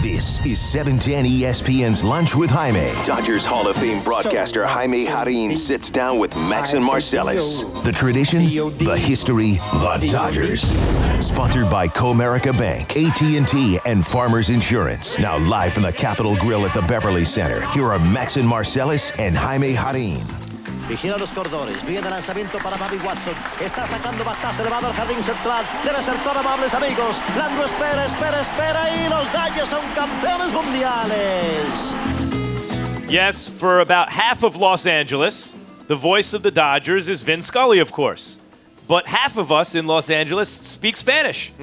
This is 710 ESPN's Lunch with Jaime. Dodgers Hall of Fame broadcaster Jaime Jarrin sits down with Max and Marcellus. The tradition, the history, the Dodgers. Sponsored by Comerica Bank, AT&T, and Farmers Insurance. Now live from the Capitol Grill at the Beverly Center, here are Max and Marcellus and Jaime Jarrin. Vigila los cordones, viene el lanzamiento para Bobby Watson, está sacando batazo elevado al jardín central, debe ser todo, amables amigos. Lando espera y los Dodgers son campeones mundiales. Yes, for about half of Los Angeles, the voice of the Dodgers is Vin Scully, of course. But half of us in Los Angeles speak Spanish.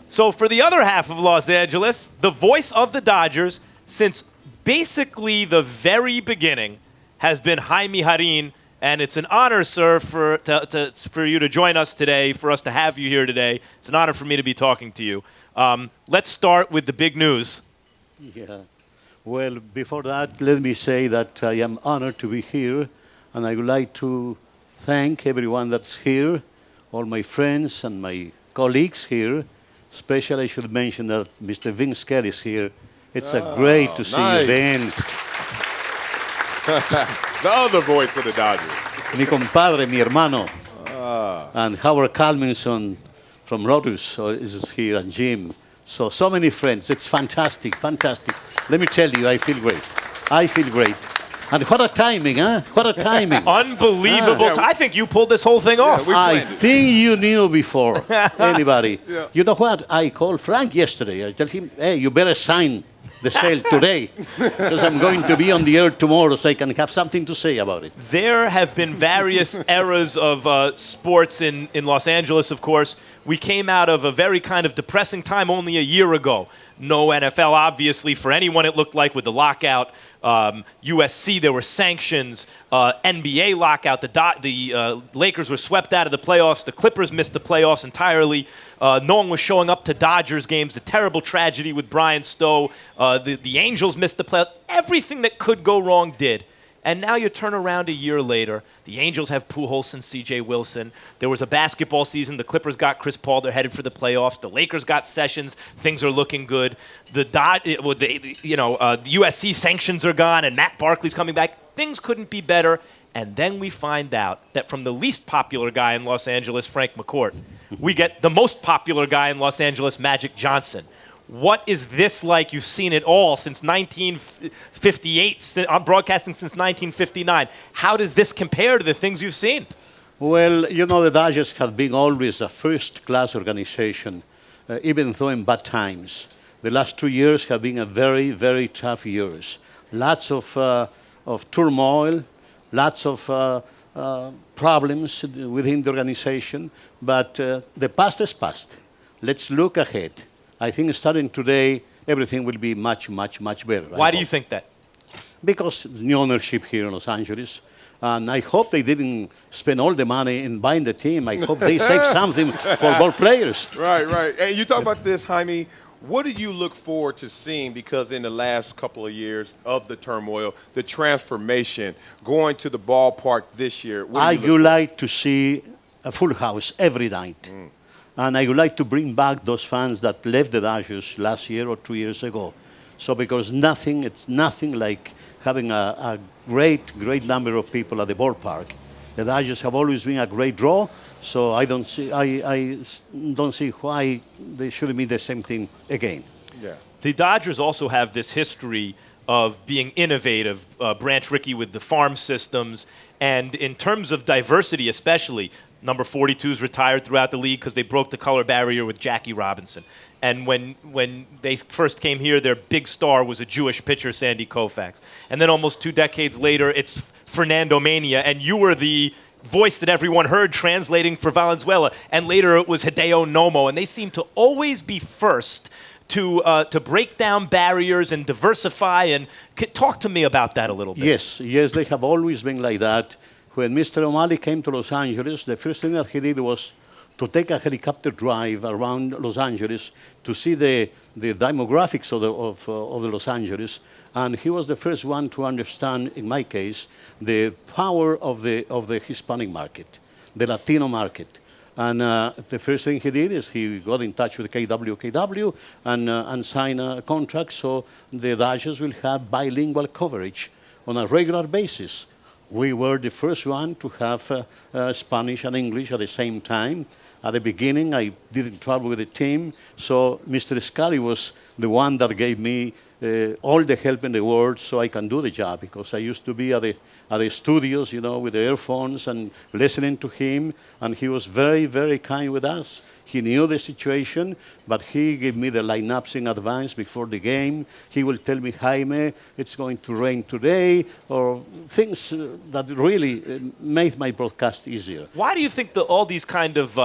So for the other half of Los Angeles, the voice of the Dodgers since basically the very beginning has been Jaime Jarrin. And it's an honor, sir, for you to join us today, for us to have you here today. It's an honor for me to be talking to you. Let's start with the big news. Yeah. Well, before that, let me say that I am honored to be here, and I would like to thank everyone that's here, all my friends and my colleagues here. Especially, I should mention that Mr. Vin Scully is here. It's great to see you, Vin. The other voice of the Dodgers. Mi compadre, mi hermano. And Howard Calminson from Lotus is here, and Jim. So many friends. It's fantastic. Let me tell you, I feel great. And what a timing, huh? What a timing. Unbelievable. I think you pulled this whole thing off. I think you knew before anybody. Yeah. You know what? I called Frank yesterday. I tell him, hey, you better sign the sale today, because I'm going to be on the air tomorrow, so I can have something to say about it. There have been various eras of sports in Los Angeles, of course. We came out of a very kind of depressing time only a year ago. No NFL, obviously, for anyone it looked like with the lockout. USC, there were sanctions. NBA lockout. The Lakers were swept out of the playoffs. The Clippers missed the playoffs entirely. No one was showing up to Dodgers games. The terrible tragedy with Brian Stowe. The Angels missed the playoffs. Everything that could go wrong did. And now you turn around a year later. The Angels have Pujols and C.J. Wilson. There was a basketball season. The Clippers got Chris Paul. They're headed for the playoffs. The Lakers got Sessions. Things are looking good. The USC sanctions are gone, and Matt Barkley's coming back. Things couldn't be better. And then we find out that from the least popular guy in Los Angeles, Frank McCourt, we get the most popular guy in Los Angeles, Magic Johnson. What is this like? You've seen it all since 1958. I'm broadcasting since 1959. How does this compare to the things you've seen? Well, you know, the Dodgers have been always a first-class organization, even though in bad times. The last 2 years have been a very, very tough years. Lots of turmoil, lots of problems within the organization. But the past is past. Let's look ahead. I think starting today, everything will be much, much, much better. Why do you think that? Because new ownership here in Los Angeles. And I hope they didn't spend all the money in buying the team. I hope they saved something for more players. Right. And you talk about this, Jaime. What do you look forward to seeing? Because in the last couple of years of the turmoil, the transformation, going to the ballpark this year. I would like to see a full house every night. And I would like to bring back those fans that left the Dodgers last year or 2 years ago. So because it's nothing like having a great number of people at the ballpark. The Dodgers have always been a great draw, so I don't see why they shouldn't be the same thing again. Yeah. The Dodgers also have this history of being innovative. Branch Rickey with the farm systems, and in terms of diversity especially, number 42 is retired throughout the league because they broke the color barrier with Jackie Robinson. And when they first came here, their big star was a Jewish pitcher, Sandy Koufax. And then almost 2 decades later, it's Fernando Mania, and you were the voice that everyone heard translating for Valenzuela. And later it was Hideo Nomo, and they seem to always be first to break down barriers and diversify. And talk to me about that a little bit. Yes, they have always been like that. When Mr. O'Malley came to Los Angeles, the first thing that he did was to take a helicopter drive around Los Angeles to see the demographics of the Los Angeles. And he was the first one to understand, in my case, the power of the Hispanic market, the Latino market. And the first thing he did is he got in touch with KW and signed a contract so the Dodgers will have bilingual coverage on a regular basis. We were the first one to have Spanish and English at the same time. At the beginning, I didn't travel with the team, so Mr. Scully was the one that gave me all the help in the world so I can do the job, because I used to be at the studios, with the earphones and listening to him, and he was very, very kind with us. He knew the situation, but he gave me the lineups in advance before the game. He will tell me, Jaime, it's going to rain today, or things that really made my broadcast easier. Why do you think that all these kind of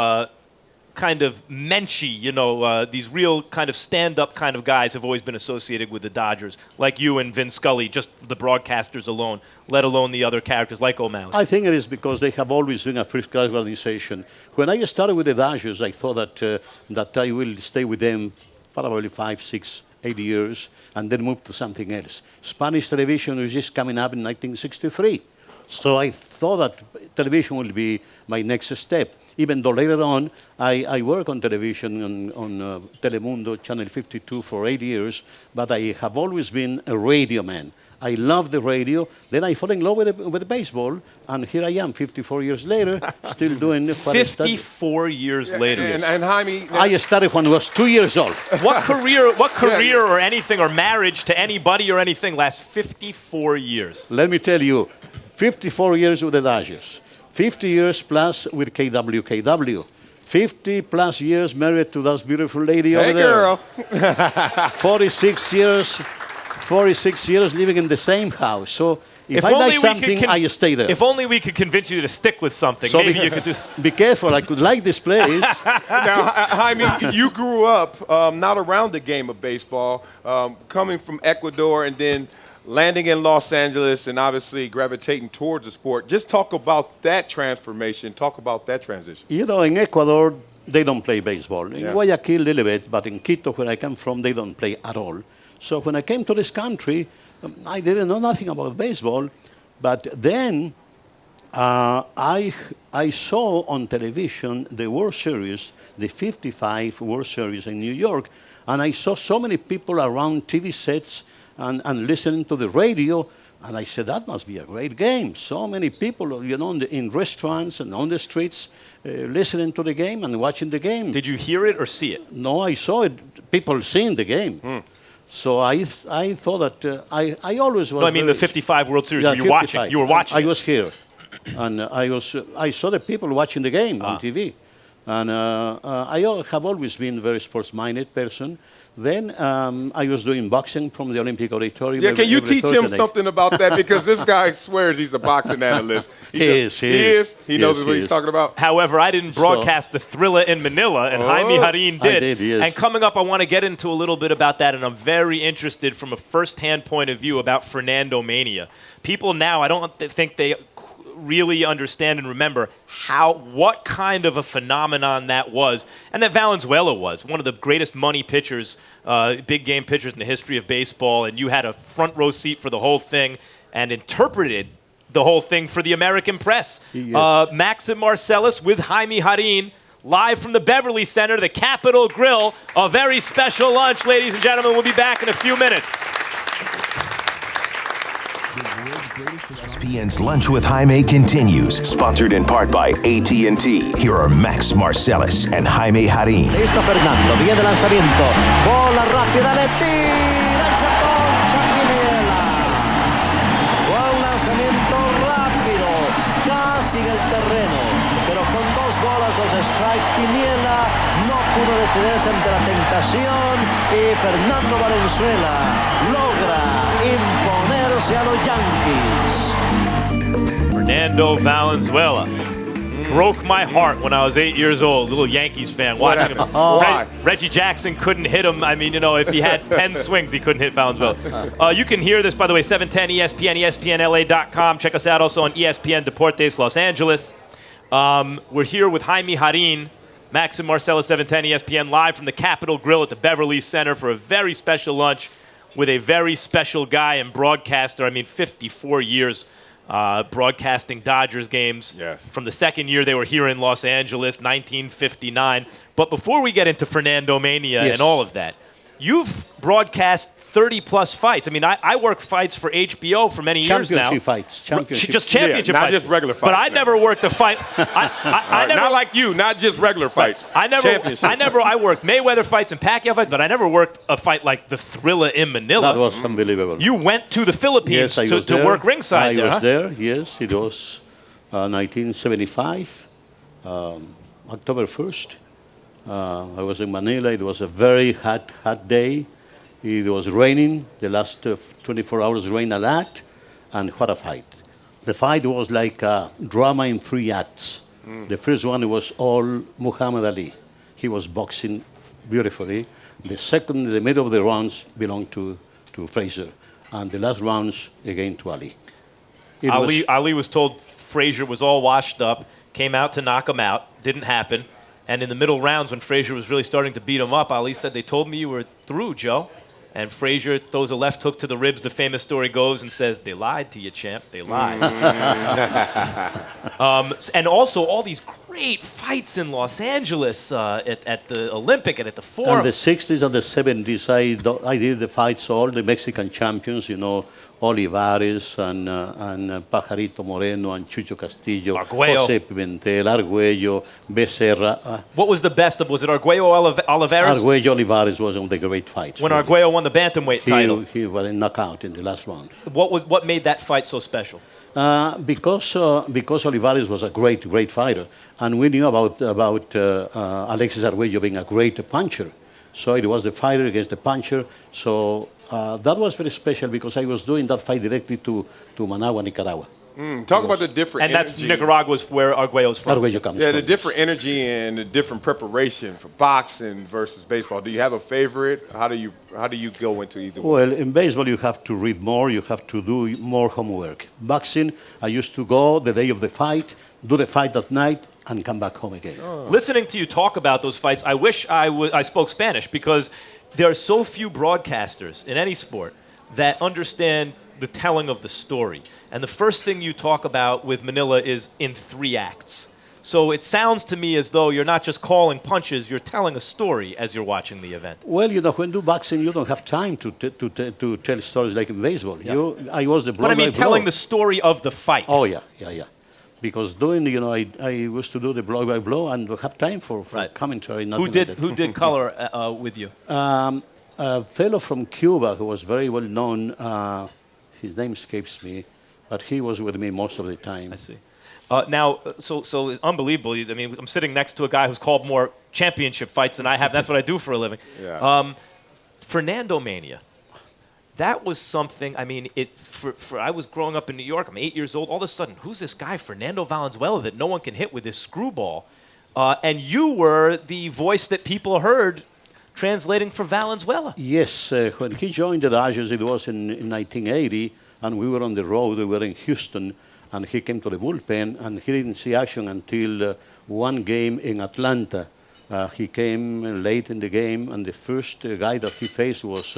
menschy, these real kind of stand-up kind of guys have always been associated with the Dodgers, like you and Vin Scully, just the broadcasters alone, let alone the other characters like O'Malley? I think it is because they have always been a first-class organization. When I started with the Dodgers, I thought that I will stay with them probably 5, 6, 8 years and then move to something else. Spanish television was just coming up in 1963. So I thought that television will be my next step. Even though later on, I worked on television on Telemundo, Channel 52 for 8 years, but I have always been a radio man. I love the radio. Then I fell in love with baseball, and here I am, 54 years later, still doing what 54 years later. And Jaime, I started when I was 2 years old. What career or anything, or marriage to anybody or anything lasts 54 years? Let me tell you, 54 years with the Dodgers, 50 years plus with KW. 50 plus years married to that beautiful lady over there. Girl. 46 years living in the same house. So if I like something, I stay there. If only we could convince you to stick with something. So maybe you could do. Be careful. I could like this place. Now, Jaime, you grew up not around the game of baseball, coming from Ecuador and then landing in Los Angeles and obviously gravitating towards the sport. Just talk about that transformation. Talk about that transition. In Ecuador, they don't play baseball. In Guayaquil, a little bit, but in Quito, where I come from, they don't play at all. So when I came to this country, I didn't know nothing about baseball. But then I saw on television the World Series, the 55 World Series in New York, and I saw so many people around TV sets and listening to the radio, and I said, that must be a great game. So many people, in restaurants and on the streets, listening to the game and watching the game. Did you hear it or see it? No, I saw it. People seeing the game. So I thought that I always was. No, I mean the 55 World Series. You were watching. You were watching. I was here, and I saw the people watching the game on TV, and I have always been a very sports-minded person. Then I was doing boxing from the Olympic Auditorium. Yeah, can you teach him something about that? Because this guy swears he's a boxing analyst. He is. He knows what he's talking about. However, I didn't broadcast the Thriller in Manila, and Jaime Jarrin did. I did, yes. And coming up, I want to get into a little bit about that, and I'm very interested from a first-hand point of view about Fernando Mania. People now, I don't think they really understand and remember what kind of a phenomenon that was, and that Valenzuela was one of the greatest money pitchers, big game pitchers in the history of baseball, and you had a front row seat for the whole thing and interpreted the whole thing for the American press. Yes. Max and Marcellus with Jaime Jarrin, live from the Beverly Center, the Capitol Grill, a very special lunch, ladies and gentlemen. We'll be back in a few minutes. ESPN's Lunch with Jaime continues, sponsored in part by AT&T. Here are Max Marcellus and Jaime Jarrin. Listo Fernando, viene el lanzamiento, bola rápida, le tira y se poncha Piniella. Fue un lanzamiento rápido, casi en el terreno, pero con 2 bolas, 2 strikes, Piniella no pudo detenerse ante la tentación y Fernando Valenzuela logra imponerse a los Yankees. Fernando Valenzuela broke my heart when I was 8 years old, a little Yankees fan, watching him. Reggie Jackson couldn't hit him. I mean, if he had 10 swings, he couldn't hit Valenzuela. You can hear this, by the way, 710 ESPN, ESPNLA.com. Check us out also on ESPN Deportes Los Angeles. We're here with Jaime Jarrin, Max and Marcellus, 710 ESPN, live from the Capitol Grill at the Beverly Center for a very special lunch with a very special guy and broadcaster. I mean, 54 years broadcasting Dodgers games Yes. from the second year they were here in Los Angeles, 1959. But before we get into Fernando Mania Yes. and all of that, you've broadcast 30-plus fights. I mean, I work fights for HBO for many years now. Championship. Just championship not fights. just regular But fights, I yeah. never worked a fight. I never, not like you, not just regular fights. Championship. I worked Mayweather fights and Pacquiao fights, but I never worked a fight like the Thriller in Manila. That was unbelievable. You went to the Philippines Yes, I was to there. work ringside I there, was huh? there, yes. It was 1975, October 1st. I was in Manila. It was a very hot day. It was raining. The last 24 hours rained a lot. And what a fight. The fight was like a drama in 3 acts. The first one was all Muhammad Ali. He was boxing beautifully. The second, the middle of the rounds belonged to Frazier. And the last rounds, again, to Ali. Ali was told Frazier was all washed up, came out to knock him out. Didn't happen. And in the middle rounds, when Frazier was really starting to beat him up, Ali said, "They told me you were through, Joe." And Frazier throws a left hook to the ribs, the famous story goes, and says, "They lied to you, champ. They lied." And also all these great fights in Los Angeles at the Olympic and at the Forum. In the 60s and the 70s, I did the fights, all the Mexican champions, Olivares and Pajarito Moreno and Chucho Castillo, Arguello. José Pimentel, Arguello, Becerra. What was the best of? Was it Arguello Olivares? Arguello Olivares was one of the great fights. When really. Arguello won the bantamweight title. He was in knockout in the last round. What made that fight so special? Because Olivares was a great fighter, and we knew about Alexis Arguello being a great puncher. So it was the fighter against the puncher. So that was very special because I was doing that fight directly to Managua, Nicaragua. Talk about the different And that's energy. Nicaragua's where Arguello's from. Arguello comes Yeah, from. the different energy and the different preparation for boxing versus baseball. Do you have a favorite? How do you go into either one? Well, in baseball, you have to read more, you have to do more homework. Boxing, I used to go the day of the fight, do the fight at night, and come back home again. Listening to you talk about those fights, I wish I spoke Spanish because there are so few broadcasters in any sport that understand the telling of the story. And the first thing you talk about with Manila is in 3 acts. So it sounds to me as though you're not just calling punches, you're telling a story as you're watching the event. Well, when you do boxing, you don't have time to tell stories like in baseball. Yeah. I was the blow But I mean, by telling blow. the story of the fight. Oh, yeah. Because doing, I used to do the blow by blow and have time for Right. commentary. Who did color with you? A fellow from Cuba who was very well known, his name escapes me, but he was with me most of the time. I see. Now, so unbelievable. I mean, I'm sitting next to a guy who's called more championship fights than I have. That's what I do for a living. Yeah. Fernando Mania. That was something. I mean, I was growing up in New York. I'm 8 years old. All of a sudden, who's this guy, Fernando Valenzuela, that no one can hit with this screwball? And you were the voice that people heard translating for Valenzuela. Yes, when he joined the Dodgers, it was in 1980, and we were on the road. We were in Houston, and he came to the bullpen, and he didn't see action until one game in Atlanta. He came late in the game, and the first guy that he faced was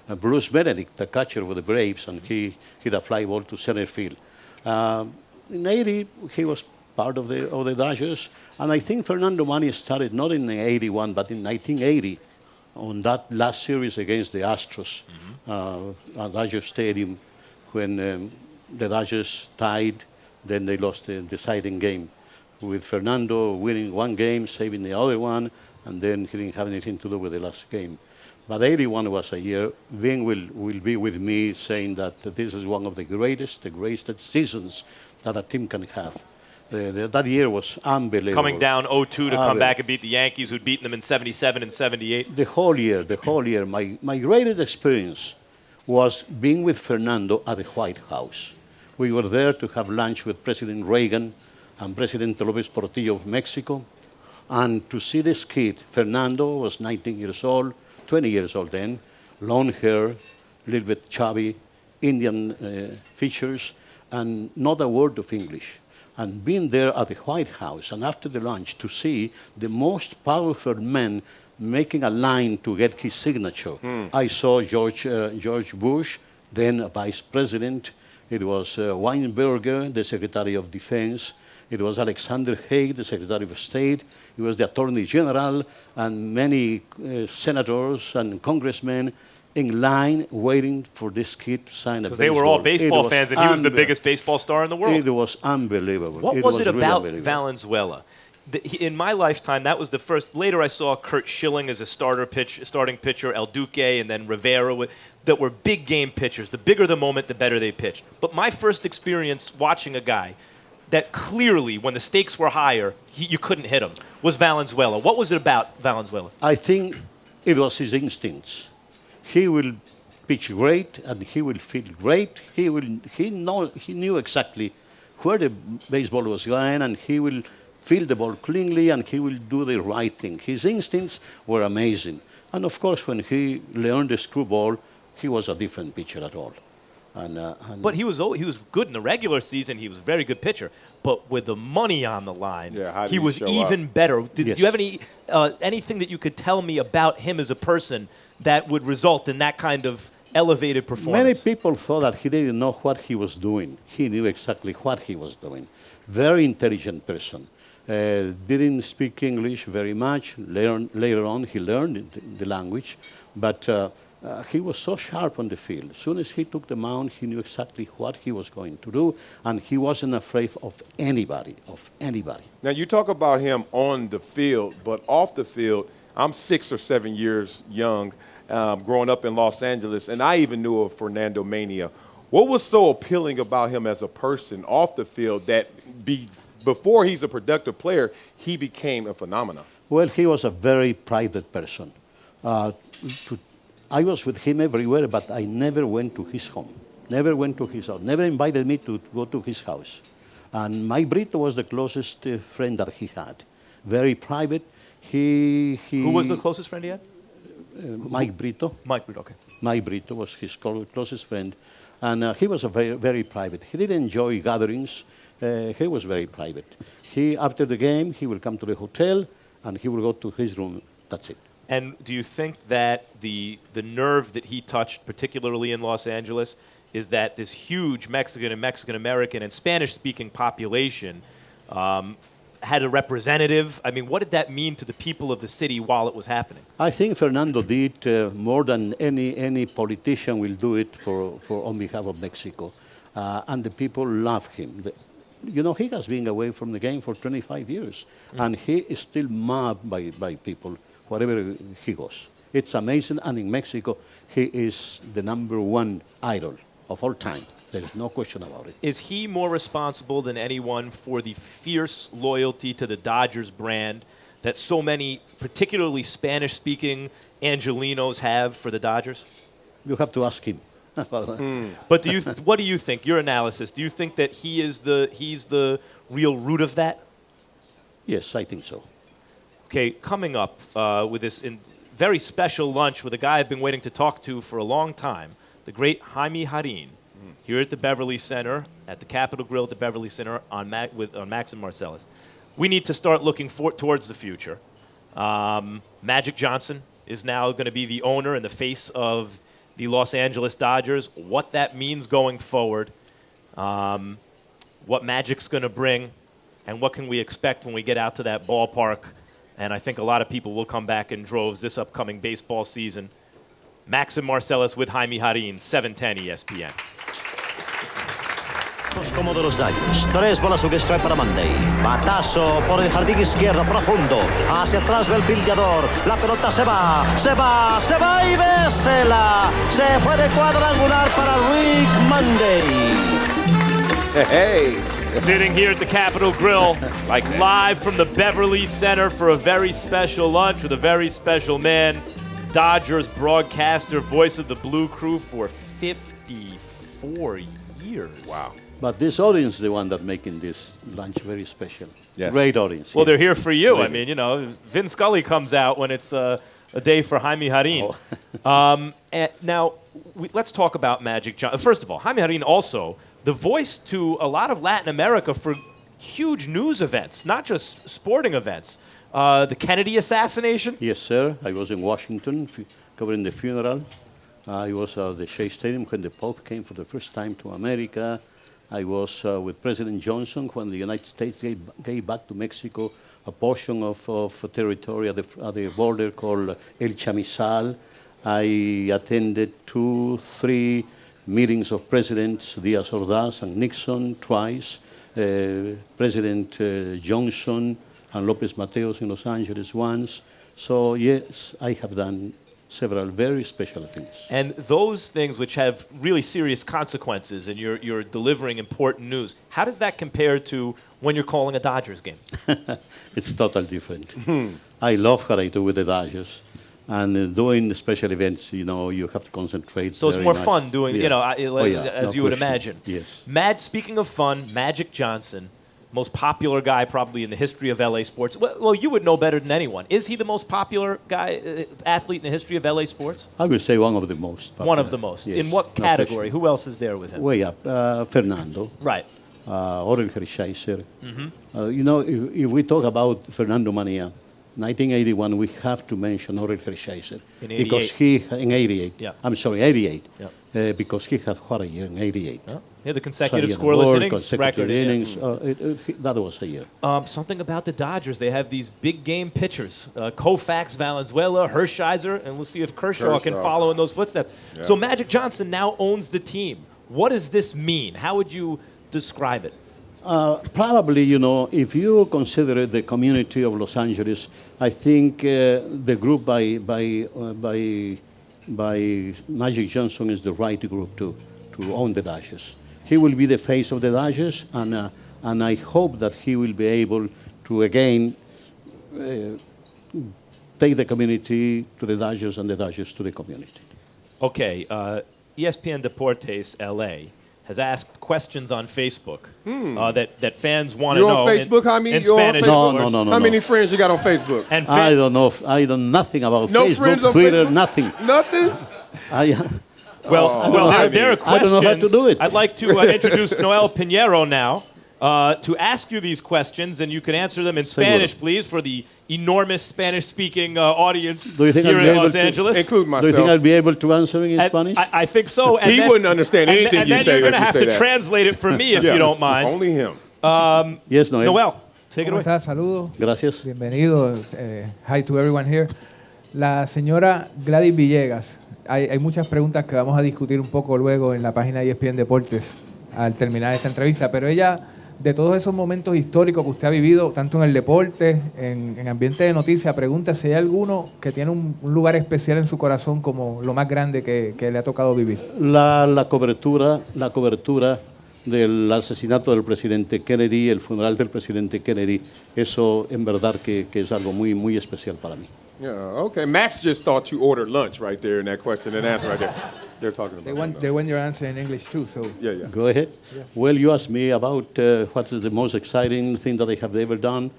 Bruce Benedict, the catcher for the Braves, and he hit a fly ball to center field. In 80, he was part of the Dodgers, and I think Fernando Mania started not in 81, but in 1980, on that last series against the Astros at Dodger Stadium, when the Dodgers tied, then they lost the deciding game, with Fernando winning one game, saving the other one, and then he didn't have anything to do with the last game. But 81 was a year. Vin will be with me saying that this is one of the greatest seasons that a team can have. That year was unbelievable. Coming down 0-2 to come back and beat the Yankees, who'd beaten them in 77 and 78. The whole year. My greatest experience was being with Fernando at the White House. We were there to have lunch with President Reagan and President López Portillo of Mexico, and to see this kid. Fernando was 19 years old, 20 years old then, long hair, a little bit chubby, Indian features, and not a word of English. And being there at the White House and after the lunch to see the most powerful man making a line to get his signature. I saw George Bush, then a vice president, It was Weinberger, the Secretary of Defense. It was Alexander Haig, the Secretary of State. It was the Attorney General and many senators and congressmen in line waiting for this kid to sign a baseball. They were all baseball fans, and he was the biggest baseball star in the world. It was unbelievable. What was it really about Valenzuela? In my lifetime, that was the first. Later, I saw Curt Schilling as a starting pitcher, El Duque, and then Rivera, that were big game pitchers. The bigger the moment, the better they pitched. But my first experience watching a guy that clearly, when the stakes were higher, you couldn't hit him, was Valenzuela. What was it about Valenzuela? I think it was his instincts. He will pitch great, and he will feel great. He knew exactly where the baseball was going, and he will feel the ball cleanly, and he will do the right thing. His instincts were amazing. And of course, when he learned the screwball, he was a different pitcher at all. But he was good in the regular season. He was a very good pitcher. But with the money on the line, he was even better. Do you have anything that you could tell me about him as a person that would result in that kind of elevated performance? Many people thought that he didn't know what he was doing. He knew exactly what he was doing. Very intelligent person. Didn't speak English very much. Later on, he learned the language. But he was so sharp on the field. As soon as he took the mound, he knew exactly what he was going to do, and he wasn't afraid of anybody, Now, you talk about him on the field, but off the field, I'm 6 or 7 years young, growing up in Los Angeles, and I even knew of Fernando Mania. What was so appealing about him as a person off the field that before he's a productive player, he became a phenomenon? Well, he was a very private person. I was with him everywhere, but I never went to his home, never went to his house, never invited me to go to his house. And Mike Brito was the closest friend that he had. Very private. Who was the closest friend he had? Mike Brito. Mike Brito, okay. Mike Brito was his closest friend. And he was a very, very private. He didn't enjoy gatherings. He was very private. After the game, he will come to the hotel, and he will go to his room. That's it. And do you think that the nerve that he touched, particularly in Los Angeles, is that this huge Mexican and Mexican-American and Spanish-speaking population had a representative? I mean, what did that mean to the people of the city while it was happening? I think Fernando did more than any politician will do it on behalf of Mexico. And the people love him. He has been away from the game for 25 years, and he is still loved by people wherever he goes. It's amazing, and in Mexico, he is the #1 idol of all time. There's no question about it. Is he more responsible than anyone for the fierce loyalty to the Dodgers brand that so many, particularly Spanish-speaking Angelinos, have for the Dodgers? You have to ask him about that. But what do you think? Your analysis. Do you think that he's the real root of that? Yes, I think so. Okay, coming up with this very special lunch with a guy I've been waiting to talk to for a long time, the great Jaime Jarrin, here at the Beverly Center, at the Capitol Grill at the Beverly Center on Max and Marcellus. We need to start looking towards the future. Magic Johnson is now going to be the owner and the face of the Los Angeles Dodgers. What that means going forward, what Magic's going to bring, and what can we expect when we get out to that ballpark. And I think a lot of people will come back in droves this upcoming baseball season. Max and Marcellus with Jaime Jarrin, 710 ESPN. Como de los Dodgers. 3 bolas su strike para Monday. Batazo por el jardín izquierdo profundo. Hacia atrás va el fildeador. La pelota se va y bésela. Se fue de cuadrangular para Rick Monday. Hey. Sitting here at the Capitol Grill, live from the Beverly Center for a very special lunch with a very special man, Dodgers broadcaster, voice of the Blue Crew for 54 years. Wow. But this audience is the one that's making this lunch very special. Yes. Great audience. Well, they're here for you. Really. I mean, Vin Scully comes out when it's a day for Jaime Jarrin. Oh. Now, let's talk about Magic Johnson. First of all, Jaime Jarrin also the voice to a lot of Latin America for huge news events, not just sporting events. The Kennedy assassination? Yes, sir. I was in Washington covering the funeral. I was at the Shea Stadium when the Pope came for the first time to America. I was with President Johnson when the United States gave back to Mexico a portion of territory at the border called El Chamizal. I attended 2-3 meetings of Presidents Díaz Ordaz and Nixon twice, President Johnson and López Mateos in Los Angeles once. So yes, I have done several very special things. And those things which have really serious consequences, and you're delivering important news, how does that compare to when you're calling a Dodgers game? It's totally different. I love what I do with the Dodgers. And doing the special events, you have to concentrate. So it's very more much. fun doing, as you would imagine. Yes. Speaking of fun, Magic Johnson, most popular guy probably in the history of LA sports. Well, you would know better than anyone. Is he the most popular guy, athlete in the history of LA sports? I will say one of the most popular. One of the most. Yes. In what category? Who else is there with him? Way up. Fernando. Right. Orel Hershiser. If we talk about Fernando Mania, 1981, we have to mention Orel Hershiser. In 88. Because he, in 88. Yeah. I'm sorry, 88. Yeah. Because he had what a year in 88. Yeah. Yeah, the consecutive So, scoreless innings consecutive record. innings. Yeah. That was a year. Something about the Dodgers. They have these big game pitchers. Koufax, Valenzuela, Hershiser, and we'll see if Kershaw can follow in those footsteps. Yeah. So Magic Johnson now owns the team. What does this mean? How would you describe it? Probably, if you consider the community of Los Angeles, I think the group by Magic Johnson is the right group to own the Dodgers. He will be the face of the Dodgers, and I hope that he will be able to again take the community to the Dodgers and the Dodgers to the community. Okay, ESPN Deportes LA has asked questions on Facebook that fans want to know. You're on Facebook, Jaime? In You're Spanish. on No. Facebook? How many friends you got on Facebook? And I don't know. I know nothing about No Facebook, friends on Twitter, Facebook? nothing. Nothing? There are questions. I don't know how to do it. I'd like to introduce Noel Pinheiro now to ask you these questions, and you can answer them in Spanish, please, for the enormous Spanish-speaking audience Do you think here I'll be in able Los to Angeles. Include Do myself. you think I'll be able to answer in Spanish? I think so. And He then- wouldn't understand anything and you then say you're going to if you have say to that. translate it for me if you don't mind. Only him. Yes, Noel. Noel, take it ¿Cómo away. estás? Saludos. Gracias. Bienvenidos. Hi to everyone here. La señora Gladys Villegas. Hay muchas preguntas que vamos a discutir un poco luego en la página de ESPN Deportes al terminar esta entrevista, pero ella, de todos esos momentos históricos que usted ha vivido, tanto en el deporte, en ambiente de noticias, pregunta si hay alguno que tiene un lugar especial en su corazón como lo más grande que le ha tocado vivir. La cobertura del asesinato del presidente Kennedy, el funeral del presidente Kennedy, eso en verdad que es algo muy, muy especial para mí. Yeah, okay. Max just thought you ordered lunch right there in that question and answer right there. They're talking about They want your answer in English too, so... Yeah. Go ahead. Yeah. Well, you asked me about what is the most exciting thing that I have ever done.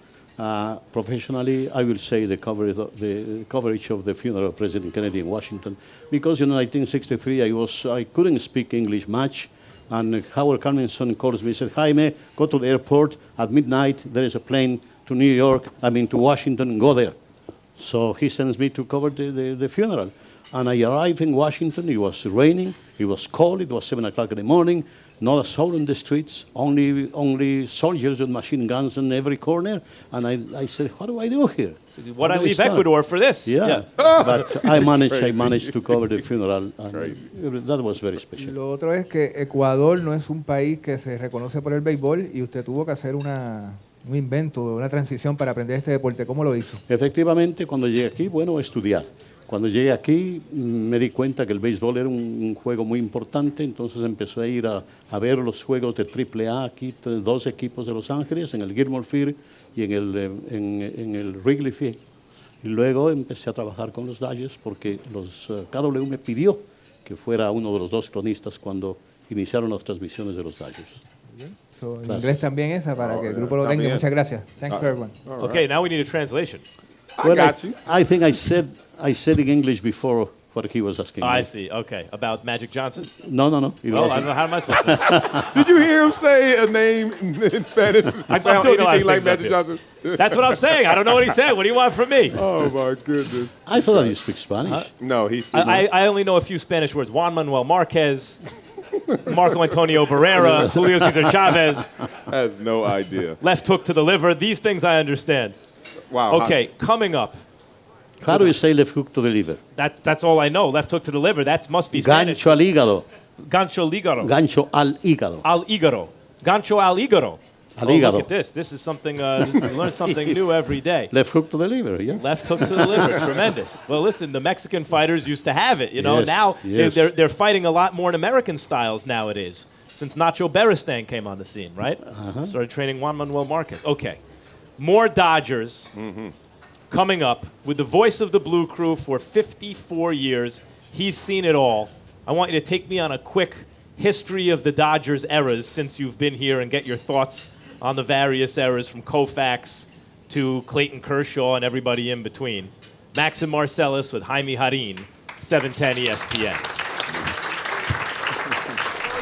Professionally, I will say the coverage of the funeral of President Kennedy in Washington, because in 1963 I couldn't speak English much, and Howard Carmenson calls me and said, Jaime, go to the airport at midnight. There is a plane to to Washington, go there. So he sends me to cover the funeral. And I arrived in Washington. It was raining. It was cold. It was 7 o'clock in the morning. Not a soul in the streets. Only soldiers with machine guns in every corner. And I said, what do I do here? What I leave Ecuador for this? Yeah. But I managed to cover the funeral. And that was very special. Lo otro es que Ecuador no es un país que se reconoce por el béisbol y usted tuvo que hacer un invento, una transición para aprender este deporte. ¿Cómo lo hizo? Efectivamente, cuando llegué aquí, estudiar. Cuando llegué aquí me di cuenta que el béisbol era un juego muy importante, entonces empecé a ir a ver los juegos de AAA aquí, 2 equipos de Los Ángeles, en el Gilmore Field y en el Wrigley Field. Y luego empecé a trabajar con los Dodgers porque KW me pidió que fuera uno de los 2 cronistas cuando iniciaron las transmisiones de los Dodgers. So, en inglés también esa para que el grupo lo tenga. Muchas gracias. Thanks for everyone. Okay, now we need a translation. I got you. I think I said in English before what he was asking. I see. Okay. About Magic Johnson? No. It Well, wasn't. how am I supposed to? Did you hear him say a name in Spanish? I'm Sound doing a lot of anything like things up Magic here. Johnson? That's what I'm saying. I don't know what he said. What do you want from me? Oh my goodness! I thought that you speak Spanish. No, he's. I only know a few Spanish words. Juan Manuel Marquez, Marco Antonio Barrera, Julio Cesar Chavez, has no idea. left hook to the liver. These things I understand. Wow. Okay, coming up. How do you say left hook to the liver? That's all I know. Left hook to the liver. That must be Spanish. Gancho al hígado. Gancho ligaro. Gancho al hígado. Al hígado. Gancho al hígado. Al Oh, hígado. look at this. This is something. Learn something new every day. Left hook to the liver, yeah. Left hook to the liver. Tremendous. Well, listen, the Mexican fighters used to have it. You know, Yes, now yes. they're fighting a lot more in American styles nowadays. Since Nacho Beristain came on the scene, right? Started training Juan Manuel Marquez. Okay, more Dodgers coming up with the voice of the Blue Crew for 54 years. He's seen it all. I want you to take me on a quick history of the Dodgers eras since you've been here and get your thoughts on the various eras from Koufax to Clayton Kershaw and everybody in between. Max and Marcellus with Jaime Jarrin, 710 ESPN.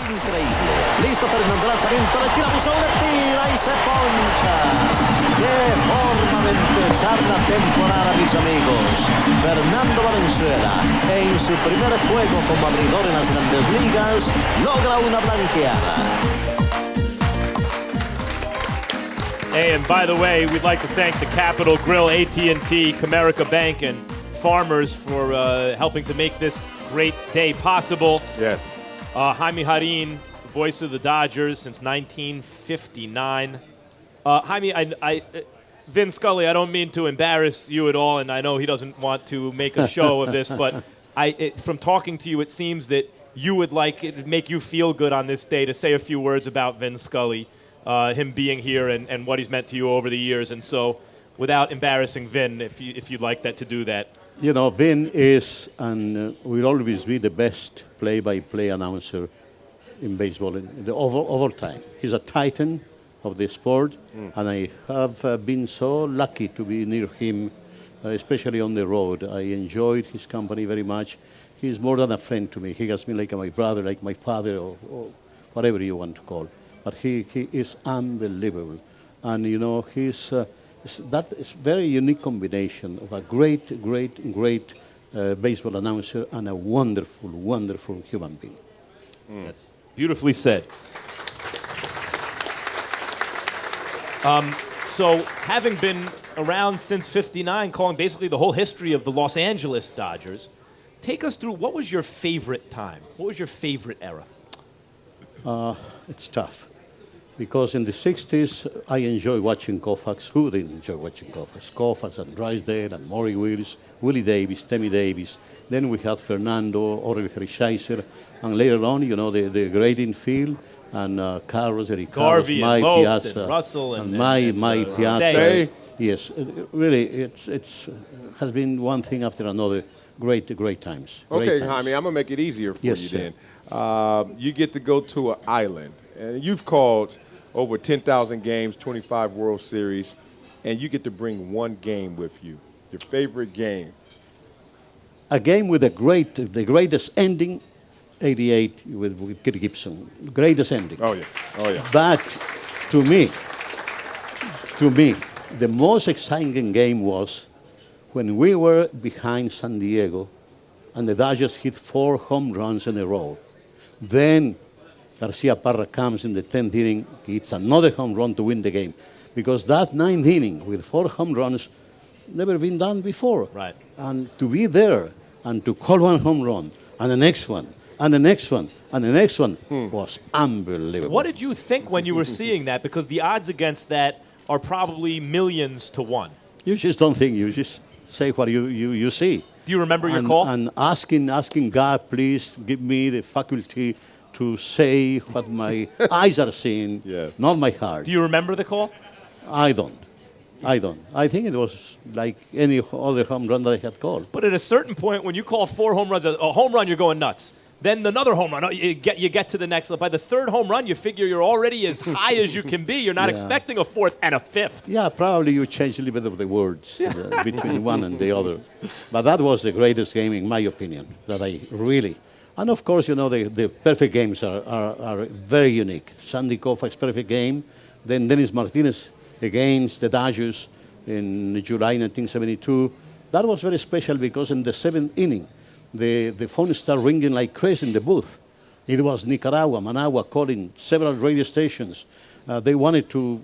Increíble. Listo Fernando, lanzamiento, le tira Buzón, le tira y se poncha. ¡Qué forma de empezar la temporada, mis amigos! Fernando Valenzuela, en su primer juego como abridor en las Grandes Ligas, logra una blanqueada. Hey, and by the way, we'd like to thank the Capitol Grill, AT&T, Comerica Bank, and Farmers for helping to make this great day possible. Yes. Jaime Jarrin, voice of the Dodgers since 1959. Jaime, Vin Scully, I don't mean to embarrass you at all, and I know he doesn't want to make a show of this, but from talking to you, it seems that you would like it to make you feel good on this day to say a few words about Vin Scully, him being here and what he's meant to you over the years. And so, without embarrassing Vin, if you'd like that to do that. You know, Vin is and will always be the best play-by-play announcer in baseball over time. He's a titan of the sport, and I have been so lucky to be near him, especially on the road. I enjoyed his company very much. He's more than a friend to me. He has been like my brother, like my father, or whatever you want to call. But he is unbelievable. And, you know, he's... that is very unique combination of a great baseball announcer and a wonderful, wonderful human being. That's beautifully said. So, having been around since '59, calling basically the whole history of the Los Angeles Dodgers, take us through what was your favorite time? What was your favorite era? It's tough. Because in the 60s, I enjoyed watching Koufax. Who didn't enjoy watching Koufax? Koufax and Drysdale and Maury Wills, Willie Davis, Tammy Davis. Then we had Fernando, Orel Hershiser, and later on, you know, the great infield, and Carlos, Eric Carlos, Garvey my and Lopes Piazza, and Russell and my Piazza. Say. Yes, really, it's has been one thing after another. Great times. Okay, Great times. Jaime, I'm gonna make it easier for Yes, you sir. then. You get to go to an island, and you've called over 10,000 games, 25 World Series, and you get to bring one game with you. Your favorite game? A game with the greatest ending, 88 with Kirk Gibson. Greatest ending. Oh yeah. But to me, the most exciting game was when we were behind San Diego and the Dodgers hit 4 home runs in a row. Then Garcia Parra comes in the 10th inning, hits another home run to win the game. Because that 9th inning with 4 home runs never been done before. Right. And to be there and to call one home run and the next one and the next one and the next one was unbelievable. What did you think when you were seeing that? Because the odds against that are probably millions to one. You just don't think, you just say what you see. Do you remember your call? And asking God, please give me the faculty to say what my eyes are seeing, not my heart. Do you remember the call? I don't. I think it was like any other home run that I had called. But at a certain point, when you call 4 home runs, a home run, you're going nuts. then another home run. You get to the next level. By the third home run, you figure you're already as high as you can be. You're not expecting a fourth and a fifth. Yeah, probably you change a little bit of the words between one and the other. But that was the greatest game, in my opinion, that I really... And of course, the perfect games are very unique. Sandy Koufax perfect game, then Dennis Martinez against the Dodgers in July 1972. That was very special because in the seventh inning, the phone started ringing like crazy in the booth. It was Nicaragua, Managua calling several radio stations. They wanted to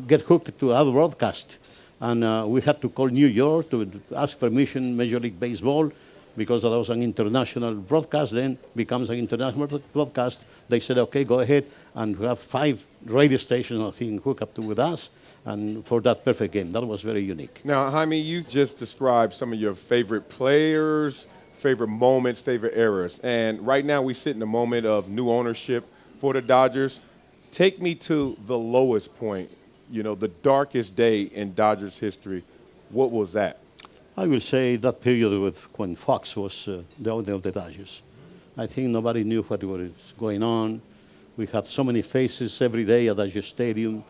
get hooked to our broadcast. And we had to call New York to ask permission, Major League Baseball, because that was an international broadcast, then becomes an international broadcast. They said, okay, go ahead, and we have 5 radio stations, I think, hooked up with us, and for that perfect game. That was very unique. Now, Jaime, you just described some of your favorite players, favorite moments, favorite eras. And right now we sit in a moment of new ownership for the Dodgers. Take me to the lowest point, the darkest day in Dodgers history. What was that? I will say that period when Fox was the owner of the Dodgers. I think nobody knew what was going on. We had so many faces every day at Dodger Stadium.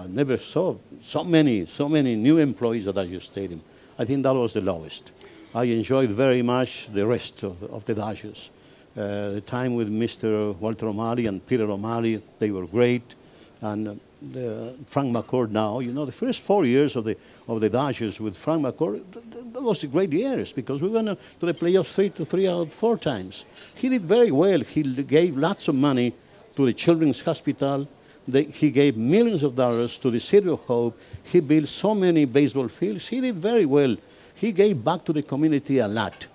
Never saw so many new employees at Dodger Stadium. I think that was the lowest. I enjoyed very much the rest of the Dodgers. The time with Mr. Walter O'Malley and Peter O'Malley, they were great. And Frank McCourt now, the first 4 years of the Dodgers with Frank McCourt, that was great years because we went to the playoffs 3 out of 4 times. He did very well. He gave lots of money to the Children's Hospital. He gave millions of dollars to the City of Hope. He built so many baseball fields. He did very well. He gave back to the community a lot.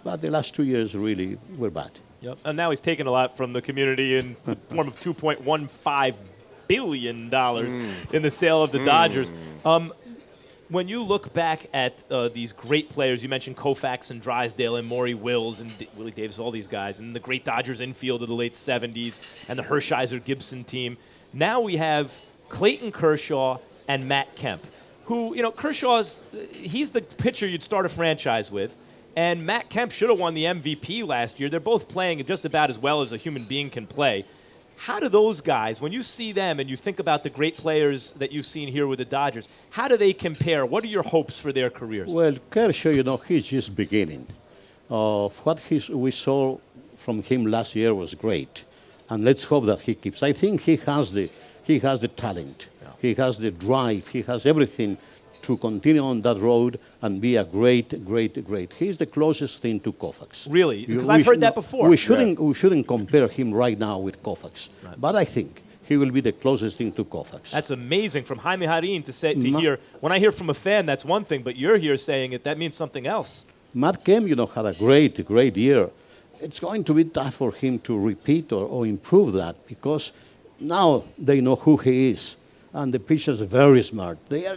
But the last 2 years really were bad. Yep. And now he's taken a lot from the community in the form of $2.15 billion in the sale of the Dodgers. When you look back at these great players, you mentioned Koufax and Drysdale and Maury Wills and Willie Davis, all these guys, and the great Dodgers infield of the late 70s and the Hershiser-Gibson team. Now we have Clayton Kershaw and Matt Kemp, who, he's the pitcher you'd start a franchise with, and Matt Kemp should have won the MVP last year. They're both playing just about as well as a human being can play. How do those guys, when you see them and you think about the great players that you've seen here with the Dodgers, how do they compare? What are your hopes for their careers? Well, Kershaw, he's just beginning. What we saw from him last year was great, and let's hope that he keeps. I think he has the talent, he has the drive, he has everything to continue on that road and be a great. He's the closest thing to Koufax. Really? Because I've heard that before. We shouldn't compare him right now with Koufax, but I think he will be the closest thing to Koufax. That's amazing from Jaime Jarrin to hear. When I hear from a fan, that's one thing, but you're here saying it, that means something else. Matt Kemp, had a great year. It's going to be tough for him to repeat or improve that because now they know who he is. And the pitchers are very smart. They are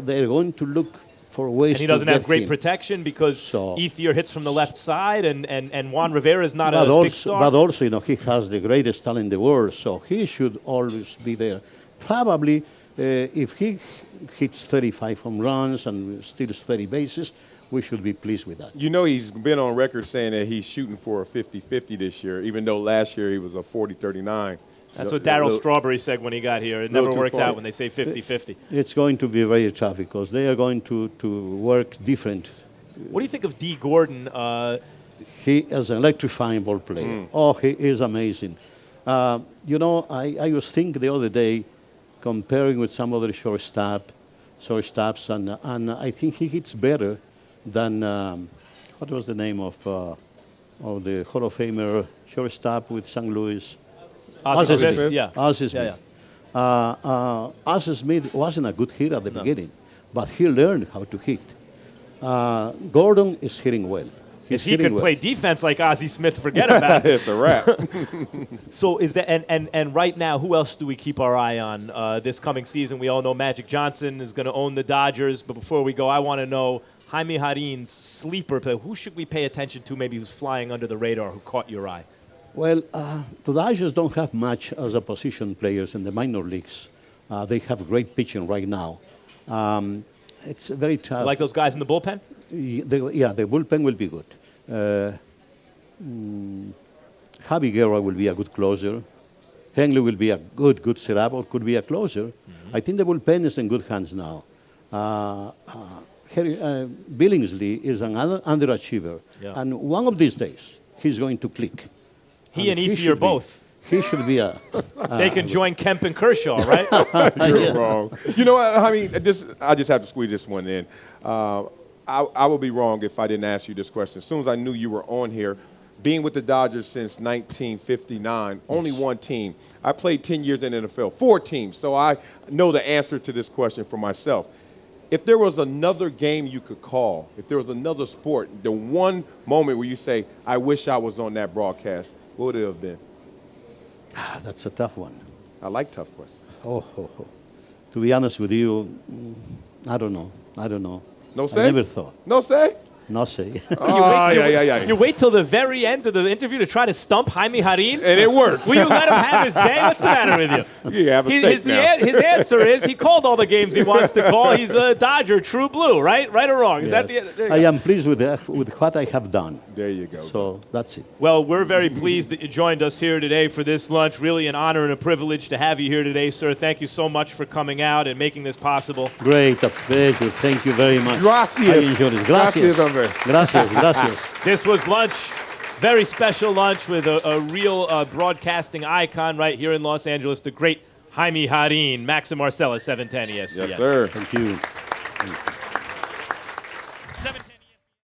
going to look for ways to And he doesn't have great him. Protection because Ethier hits from the left side and Juan Rivera is not a big star. But also, he has the greatest talent in the world, so he should always be there. Probably, if he hits 35 home runs and steals 30 bases, we should be pleased with that. He's been on record saying that he's shooting for a 50-50 this year, even though last year he was a 40-39. That's what Darryl Strawberry said when he got here. It never works out when they say 50-50. It's going to be very tough because they are going to work different. What do you think of D. Gordon? He is an electrifying ball player. Oh, he is amazing. I was thinking the other day, comparing with some other shortstops, and I think he hits better than, what was the name of the Hall of Famer shortstop with St. Louis? Ozzie Smith. Yeah. Ozzie Smith. Ozzie Smith wasn't a good hitter at the beginning, but he learned how to hit. Gordon is hitting well. If he could play defense like Ozzie Smith, forget about it. It's a wrap. So is that and right now, who else do we keep our eye on this coming season? We all know Magic Johnson is going to own the Dodgers, but before we go, I want to know Jaime Jarrin's sleeper player. Who should we pay attention to? Maybe who's flying under the radar? Who caught your eye? Well, the Dodgers don't have much as a position players in the minor leagues. They have great pitching right now. It's very tough. You like those guys in the bullpen? The bullpen will be good. Javi Guerra will be a good closer. Henley will be a good setup, or could be a closer. I think the bullpen is in good hands now. Billingsley is an underachiever. Yeah. And one of these days, he's going to click. He and Efi are both. He should be a... They can join Kemp and Kershaw, right? You're wrong. You know what? I mean, I just have to squeeze this one in. I would be wrong if I didn't ask you this question. As soon as I knew you were on here, being with the Dodgers since 1959, only one team. I played 10 years in the NFL, 4 teams, so I know the answer to this question for myself. If there was another game you could call, if there was another sport, the one moment where you say, I wish I was on that broadcast, what would it have been? That's a tough one. I like tough questions. To be honest with you, I don't know. No say? I never thought. No say? No say. You wait till the very end of the interview to try to stump Jaime Jarrin? And it works. Will you let him have his day? What's the matter with you? You have a stake now. His answer is he called all the games he wants to call. He's a Dodger, true blue, right? Right or wrong? Is that the? I am pleased with what I have done. There you go. So that's it. Well, we're very pleased that you joined us here today for this lunch. Really an honor and a privilege to have you here today, sir. Thank you so much for coming out and making this possible. Great, a pleasure. Thank you very much. Gracias. I enjoyed it. Gracias. Gracias, hombre. Gracias. This was lunch. Very special lunch with a real broadcasting icon right here in Los Angeles, the great Jaime Jarrin. Max and Marcellus, 710 ESPN. Yes, sir. Thank you.